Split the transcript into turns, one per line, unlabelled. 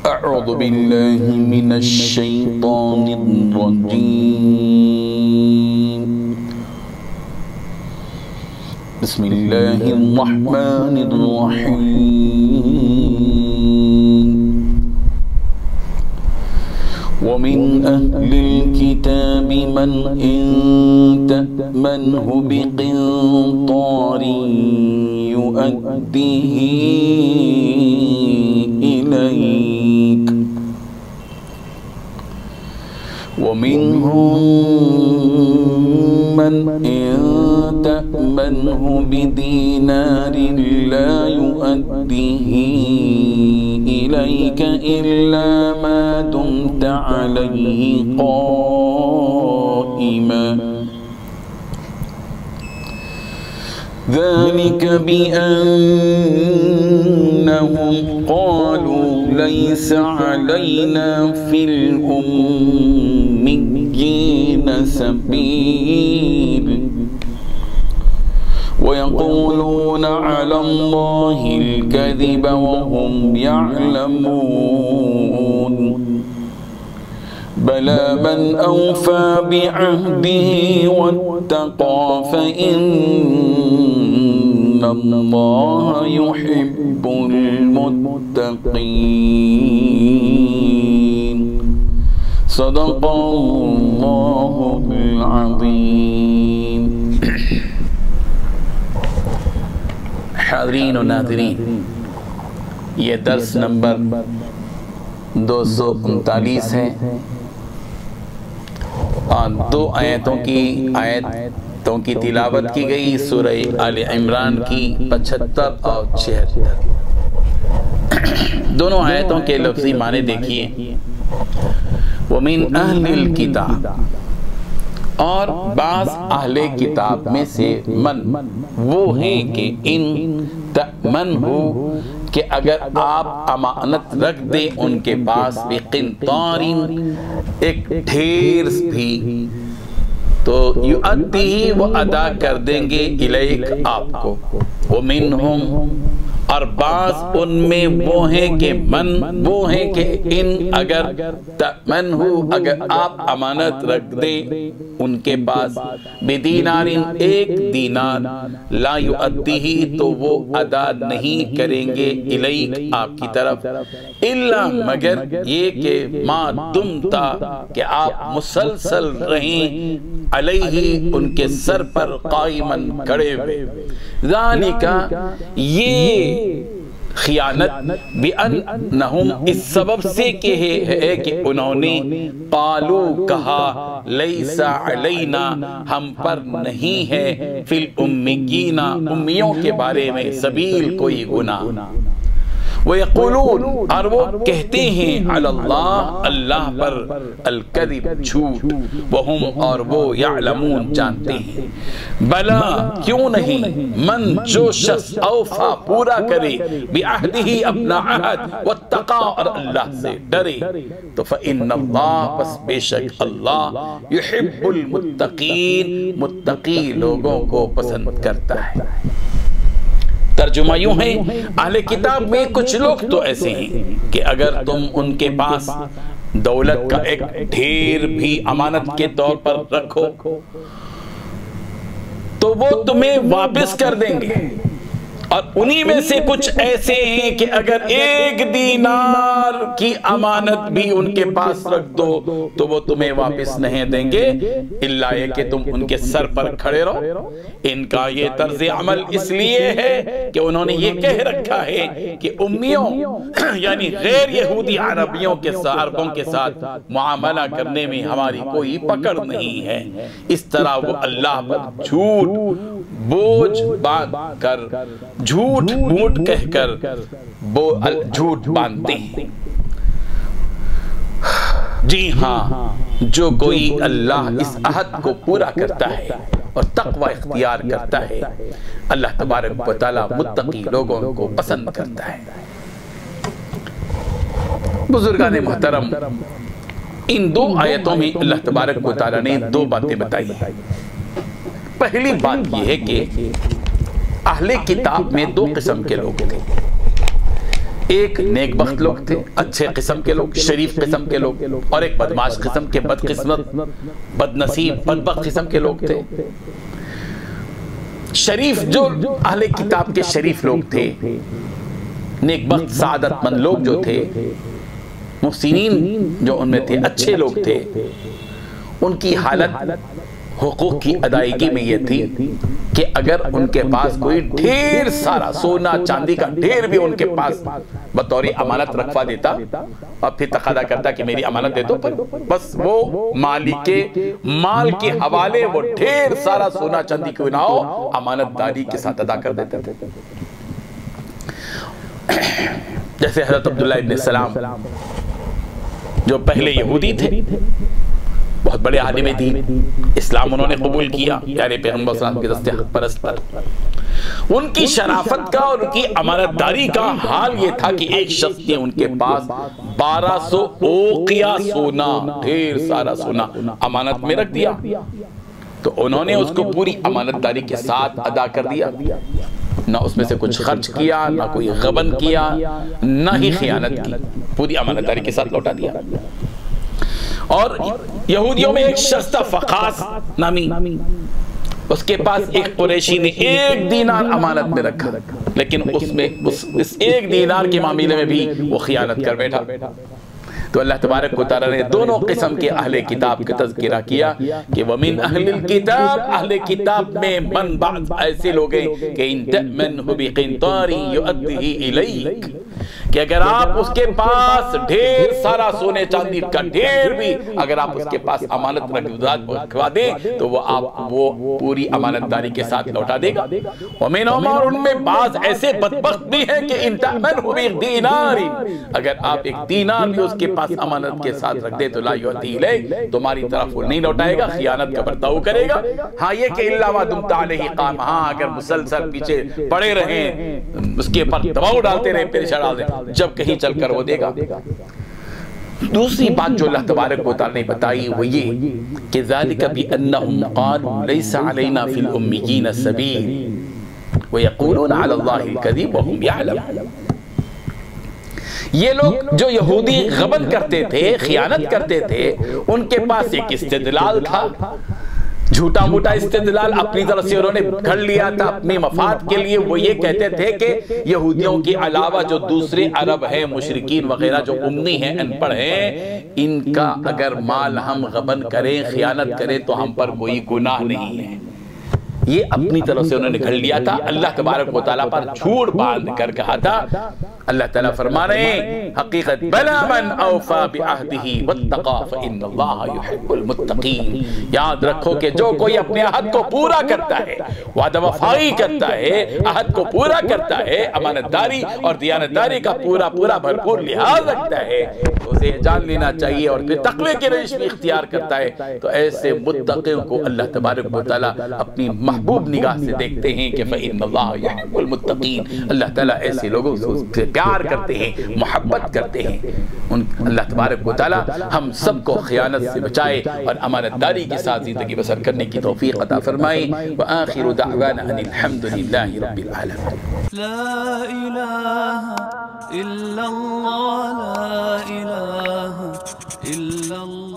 أعوذ بالله من الشيطان الرجيم بسم الله الرحمن الرحيم ومن أهل الكتاب من إن تأمنه بقنطار يؤديه إليك ومنهم من إن تأمنه بدينار لا يؤديه إليك إلا ما دمت عليه قائما ذلك بأنهم قالوا ليس علينا في الأميين سبيل ويقولون على الله الكذب وهم يعلمون بلى من أوفى بعهده واتقى فإن الله يحب المتقين صدق الله العظيم. حاضرین و ناظرین، یہ درس نمبر 239 ہے اور دو آیتوں کی تلاوت کی گئی، سورہ آل عمران کی 75 اور 76۔ دونوں آیتوں کے لفظی معنی دیکھیے۔ وَمِنْ أَهْلِ الْكِتَابِ، اور بعض اہل کتاب میں سے من وہ ہیں کہ ان تأمن ہو کہ اگر آپ امانت رکھ دیں ان کے پاس بقنطار ایک ڈھیر بھی تو یؤدی وہ ادا کر دیں گے الیک آپ کو۔ ومنہم، اور بعض ان میں وہ ہیں کہ من وہ ہیں کہ ان اگر تأمن ہو اگر آپ امانت رکھ دیں ان کے پاس بدینار ایک دینار لا یؤدیہ تو وہ ادا نہیں کریں گے الیک آپ کی طرف الا مگر یہ کہ ما دمتا کہ آپ مسلسل رہیں علیہ ان کے سر پر قائماً کھڑے ہوئے۔ ذالک یہ خیانت بِأَنَّهُمْ اس سبب سے کہ ہے کہ انہوں نے قالو کہا لیس علینا ہم پر نہیں ہے فی الامیین امیوں کے بارے میں سبیل کوئی گناہ۔ وَيَقُولُونَ اور وہ کہتے ہیں علی اللہ اللہ پر الکذب جھوٹ وہم اور وہ یعلمون جانتے ہیں۔ بلا کیوں نہیں من جو شخص اوفا پورا کرے بعہدہ اپنا عہد واتقا اور اللہ سے ڈرے تو فإن اللہ پس بے شک اللہ یحب المتقین متقی لوگوں کو پسند کرتا ہے۔ ترجمہ یوں ہے، اہل کتاب میں کچھ لوگ تو ایسے ہیں کہ اگر تم ان کے پاس دولت کا ایک ڈھیر بھی امانت کے طور پر رکھو تو وہ تمہیں واپس کر دیں گے، اور انہی میں سے کچھ ایسے ہیں کہ اگر ایک دینار کی امانت بھی ان کے پاس رکھ دو تو وہ تمہیں واپس نہیں دیں گے الا یہ کہ تم ان کے سر پر کھڑے رہو۔ ان کا یہ طرز عمل اس لیے ہے کہ انہوں نے یہ کہہ رکھا ہے کہ امیوں یعنی غیر یہودی عربوں کے ساتھ معاملہ کرنے میں ہماری کوئی پکڑ نہیں ہے۔ اس طرح وہ اللہ پر جھوٹ بوجھ باندھ کر جھوٹ موٹ کہہ کر جھوٹ باندھتے ہیں۔ جی ہاں، جو کوئی اللہ اس عہد کو پورا کرتا ہے اور تقوی اختیار کرتا ہے اللہ تبارک و تعالی متقی لوگوں کو پسند کرتا ہے۔ بزرگان محترم، ان دو آیتوں میں اللہ تبارک و تعالی نے دو باتیں بتائی ہیں۔ پہلی بات یہ ہے کہ اہل کتاب میں دو قسم کے لوگ تھے۔ ایک نیک بخت لوگ تھے، اچھے قسم کے لوگ، شریف قسم کے لوگ، اور ایک بدمعاش قسم کے، بدقسمت، بدنصیب، بدبخت قسم کے لوگ تھے۔ شریف جو اہل کتاب کے شریف لوگ تھے، نیک بخت سعادت مند لوگ جو تھے، محسنین جو ان میں تھے، اچھے لوگ تھے، ان کی حالت حقوق کی ادائیگی میں یہ تھی کہ اگر ان کے پاس کوئی ڈھیر سارا سونا چاندی کا ڈھیر بھی ان کے پاس بطور امانت رکھوا دیتا اور پھر تقاضا کرتا کہ میری امانت دے دو، بس وہ مالک مال کے حوالے وہ ڈھیر سارا سونا چاندی کیوں نہ ہو، امانت داری کے ساتھ ادا کر دیتے تھے۔ جیسے حضرت عبداللہ ابن سلام جو پہلے یہودی تھے، بہت بڑے عالم دین، اسلام انہوں نے قبول کیا پیارے پیغمبر صلی اللہ علیہ وسلم کے دست حق پرست پر۔ ان کی شرافت کا اور ان کی امانت داری کا حال یہ تھا کہ ایک شخص نے ان کے پاس 1200 اوقیہ سونا، ڈھیر سارا سونا امانت میں رکھ دیا، تو انہوں نے اس کو پوری امانت داری کے ساتھ ادا کر دیا، نہ اس میں سے کچھ خرچ کیا، نہ کوئی غبن کیا، نہ ہی خیانت کی، پوری امانت داری کے ساتھ لوٹا دیا۔ اور یہودیوں میں ایک شخص تھا فقاس نامی، اس کے پاس ایک قریشی نے 1 دینار امانت میں رکھا، لیکن اس 1 دینار کے معاملے میں بھی وہ خیانت کر بیٹھا۔ تو اللہ تبارک و تعالی نے دونوں قسم کے اہل کتاب کا تذکرہ کیا کہ وَمِنْ أَهْلِ الْكِتَابِ، اہل کتاب میں من بعض ایسے لوگ ہیں کہ إِن تَأْمَنْهُ بِقِنْطَارٍ يُؤَدِّهِ إِلَيْكَ، کہ اگر آپ اس کے پاس ڈھیر سارا سونے چاندی کا ڈھیر بھی اگر آپ اس کے پاس امانت رکھوا دیں تو وہ پوری امانت داری کے ساتھ لوٹا دے گا۔ وَمِنْهُمْ، اور ان میں بعض ایسے بدبخت بھی ہیں کہ إِن تَأْمَنْهُ بِدِینَارٍ، اگر آپ 1 دینار بھی اس کے پاس امانت کے ساتھ رکھ دے تو لا یؤدی الیک، تمہاری طرف وہ نہیں لوٹائے گا، خیانت کا برتاؤ کرے گا۔ ہاں یہ کہ الا ما دمت علیہ قائم، ہاں اگر مسلسل پیچھے پڑے رہیں، اس کے پر دباؤ ڈالتے رہیں، پیچھے ڈال دیں، جب کہیں چل کر وہ دے گا۔ دوسری بات جو اللہ تبارک و تعالی نے بتائی وہ یہ کہ ذالک بأنہم قالوا لیس علینا فی الأمیین سبیل ویقولون علی اللہ الکذب وہم یعلمون، یہ لوگ جو یہودی غبن کرتے تھے، خیانت کرتے تھے، ان کے پاس ایک استدلال تھا، جھوٹا موٹا استدلال اپنی طرف سے انہوں نے گھڑ لیا تھا اپنے مفاد کے لیے۔ وہ یہ کہتے تھے کہ یہودیوں کے علاوہ جو دوسرے عرب ہیں، مشرکین وغیرہ جو امی ہیں، ان پڑھ ہیں، ان کا اگر مال ہم غبن کریں، خیانت کریں تو ہم پر کوئی گناہ نہیں ہے۔ یہ اپنی طرف سے انہوں نے گھڑ لیا تھا، اللہ تبارک و تعالیٰ پر جھوٹ باندھ کر کہا تھا۔ اللہ تعالیٰ فرما رہے ہیں حقیقت بلا من اوفا بعہدہ واتقا فإن اللہ یحب المتقین، یاد رکھو کہ جو کوئی اپنے عہد کو پورا کرتا ہے، وعدہ وفائی کرتا ہے، عہد کو پورا کرتا ہے، امانت داری اور دیانتداری کا پورا بھرپور لحاظ رکھتا ہے، تو اسے جان لینا چاہیے اور پھر تقوی کی روش بھی اختیار کرتا ہے، تو ایسے متقیوں کو اللہ تبارک و تعالیٰ اپنی محبوب نگاہ سے دیکھتے ہیں کہ فإن اللہ یحب المتقین، اللہ تعالیٰ ایسے لوگوں سے پیار کرتے ہیں، محبت کرتے ہیں۔ اللہ تبارک و تعالی ہم سب کو خیانت سے بچائے اور امانت داری کے ساتھ زندگی بسر کرنے کی توفیق عطا فرمائے۔ وآخر دعوانا ان الحمدللہ رب العالمین۔
لا الہ الا اللہ، لا الہ الا اللہ۔